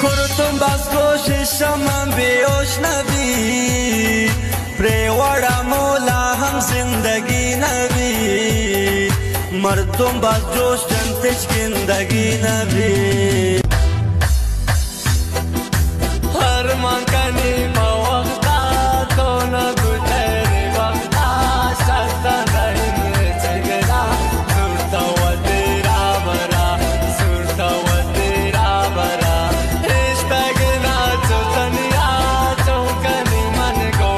Kurtum bas koşiş aman beyoş nabi प्रेवाड़ा मौला हम जिंदगी नबी मर्दों बस जोश जनते जिंदगी नबी हर मंकनी मवक्ता तो न गुजरे वक्ता शक्ता नहीं चगरा सुरता वतेरा बरा सुरता वतेरा बरा इश्तगना चुतनिया चौकनी मन को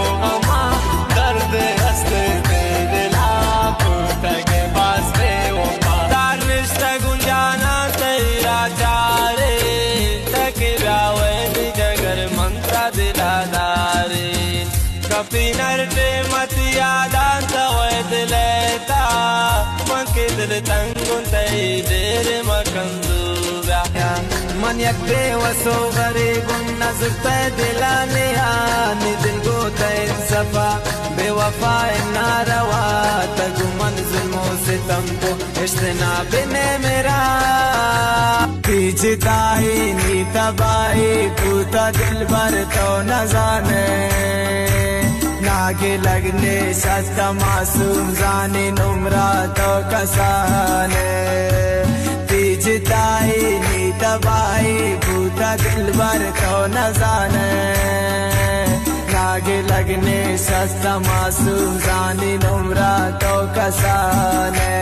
कपिनरते मतिया दांता वैदलेता मंकिदल तंगुंतई देर मकंदूरा मन यक्ते वसो गरे गुन नज़ुर्ते दिलानिया निदिल गोते सफा बेवफा नारवा तगु मंज़ुमो से तमको इश्तना बिने मेरा पीछता ही नी तबाही पूता दिल भर तो न जाने नागे लगने सस्ता मासूम जाने नुमरा तो कसाने पीछता ही नी तबाही पूता दिल भर तो न जाने नागे लगने सस्ता मासूम जाने नुमरा तो कसाने।